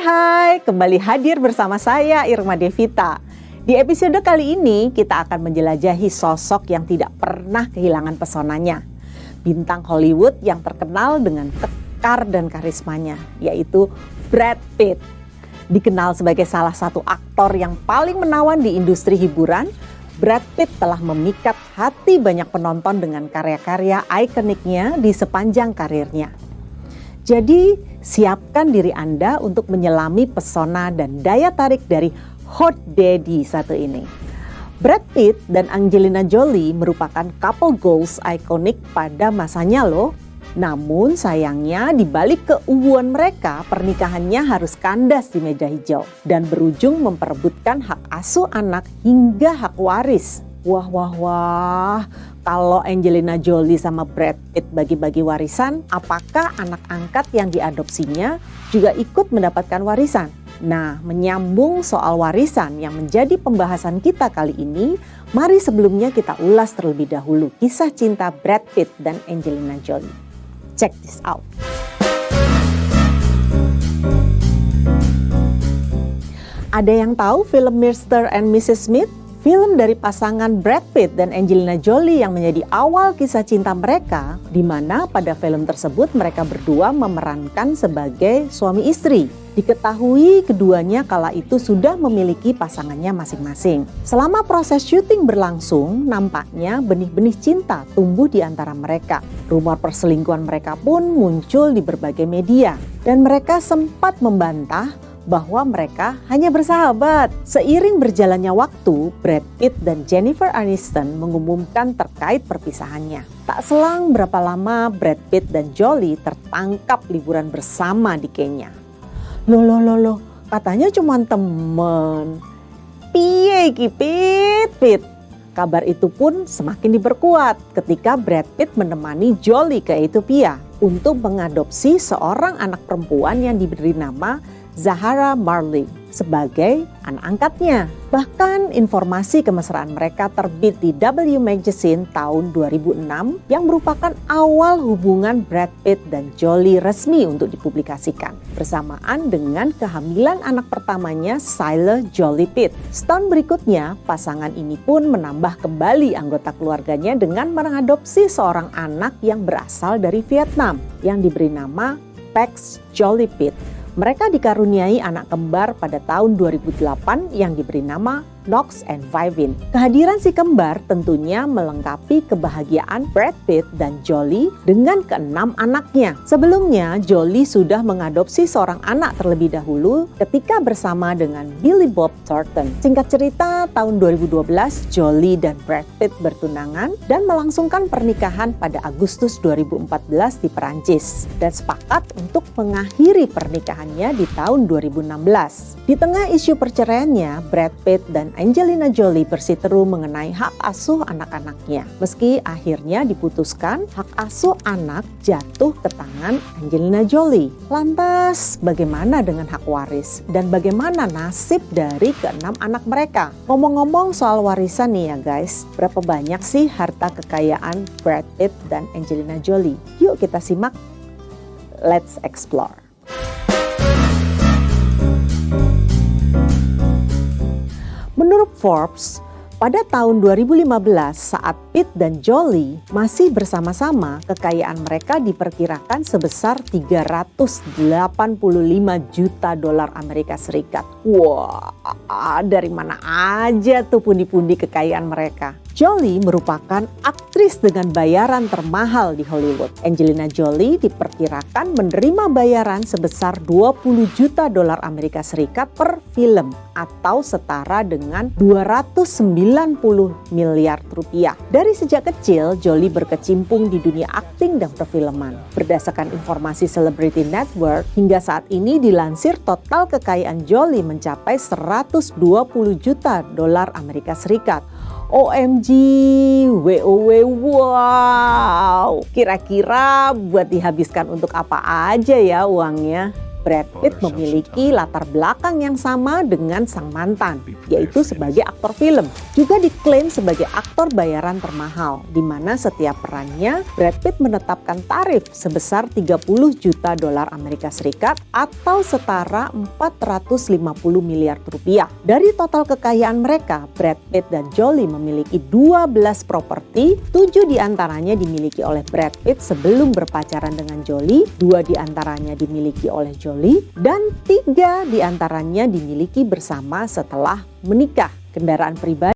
Hai, kembali hadir bersama saya Irma Devita. Di episode kali ini kita akan menjelajahi sosok yang tidak pernah kehilangan pesonanya. Bintang Hollywood yang terkenal dengan kekar dan karismanya, yaitu Brad Pitt. Dikenal sebagai salah satu aktor yang paling menawan di industri hiburan, Brad Pitt telah memikat hati banyak penonton dengan karya-karya ikoniknya di sepanjang karirnya. Jadi, siapkan diri Anda untuk menyelami pesona dan daya tarik dari Hot Daddy satu ini. Brad Pitt dan Angelina Jolie merupakan couple goals ikonik pada masanya loh. Namun sayangnya di balik keuuan mereka, pernikahannya harus kandas di meja hijau dan berujung memperebutkan hak asuh anak hingga hak waris. Wah, kalau Angelina Jolie sama Brad Pitt bagi-bagi warisan, apakah anak angkat yang diadopsinya juga ikut mendapatkan warisan? Nah, menyambung soal warisan yang menjadi pembahasan kita kali ini, mari sebelumnya kita ulas terlebih dahulu kisah cinta Brad Pitt dan Angelina Jolie. Check this out. Ada yang tahu film Mr. and Mrs. Smith? Film dari pasangan Brad Pitt dan Angelina Jolie yang menjadi awal kisah cinta mereka, di mana pada film tersebut mereka berdua memerankan sebagai suami istri. Diketahui keduanya kala itu sudah memiliki pasangannya masing-masing. Selama proses syuting berlangsung, nampaknya benih-benih cinta tumbuh di antara mereka. Rumor perselingkuhan mereka pun muncul di berbagai media, dan mereka sempat membantah bahwa mereka hanya bersahabat. Seiring berjalannya waktu, Brad Pitt dan Jennifer Aniston mengumumkan terkait perpisahannya. Tak selang berapa lama Brad Pitt dan Jolie tertangkap liburan bersama di Kenya. Loh, katanya cuma temen. Piye ki Pitt? Kabar itu pun semakin diperkuat ketika Brad Pitt menemani Jolie ke Ethiopia untuk mengadopsi seorang anak perempuan yang diberi nama Zahara Marley sebagai anak angkatnya. Bahkan informasi kemesraan mereka terbit di W Magazine tahun 2006 yang merupakan awal hubungan Brad Pitt dan Jolie resmi untuk dipublikasikan. Bersamaan dengan kehamilan anak pertamanya Syla Jolie Pitt. Setahun berikutnya pasangan ini pun menambah kembali anggota keluarganya dengan mengadopsi seorang anak yang berasal dari Vietnam yang diberi nama Pax Jolie Pitt. Mereka dikaruniai anak kembar pada tahun 2008 yang diberi nama Knox and Vivin. Kehadiran si kembar tentunya melengkapi kebahagiaan Brad Pitt dan Jolie dengan keenam anaknya. Sebelumnya, Jolie sudah mengadopsi seorang anak terlebih dahulu ketika bersama dengan Billy Bob Thornton. Singkat cerita, tahun 2012 Jolie dan Brad Pitt bertunangan dan melangsungkan pernikahan pada Agustus 2014 di Perancis dan sepakat untuk mengakhiri pernikahannya di tahun 2016. Di tengah isu perceraiannya, Brad Pitt dan Angelina Jolie bersiteru mengenai hak asuh anak-anaknya. Meski akhirnya diputuskan hak asuh anak jatuh ke tangan Angelina Jolie. Lantas bagaimana dengan hak waris? Dan bagaimana nasib dari keenam anak mereka? Ngomong-ngomong soal warisan nih ya guys, berapa banyak sih harta kekayaan Brad Pitt dan Angelina Jolie? Yuk kita simak. Let's explore. Menurut Forbes, pada tahun 2015 saat Pitt dan Jolie masih bersama-sama, kekayaan mereka diperkirakan sebesar 385 juta dolar Amerika Serikat. Wah, dari mana aja tuh pundi-pundi kekayaan mereka? Jolie merupakan aktris dengan bayaran termahal di Hollywood. Angelina Jolie diperkirakan menerima bayaran sebesar 20 juta dolar Amerika Serikat per film atau setara dengan 290 miliar rupiah. Dari sejak kecil, Jolie berkecimpung di dunia akting dan perfilman. Berdasarkan informasi Celebrity Network, hingga saat ini dilansir total kekayaan Jolie mencapai 120 juta dolar Amerika Serikat. OMG, wow. Kira-kira buat dihabiskan untuk apa aja ya uangnya? Brad Pitt memiliki latar belakang yang sama dengan sang mantan, yaitu sebagai aktor film. Juga diklaim sebagai aktor bayaran termahal, di mana setiap perannya Brad Pitt menetapkan tarif sebesar 30 juta dolar Amerika Serikat atau setara 450 miliar rupiah. Dari total kekayaan mereka, Brad Pitt dan Jolie memiliki 12 properti, 7 diantaranya dimiliki oleh Brad Pitt sebelum berpacaran dengan Jolie, 2 diantaranya dimiliki oleh Jolie, dan 3 diantaranya dimiliki bersama setelah menikah. Kendaraan pribadi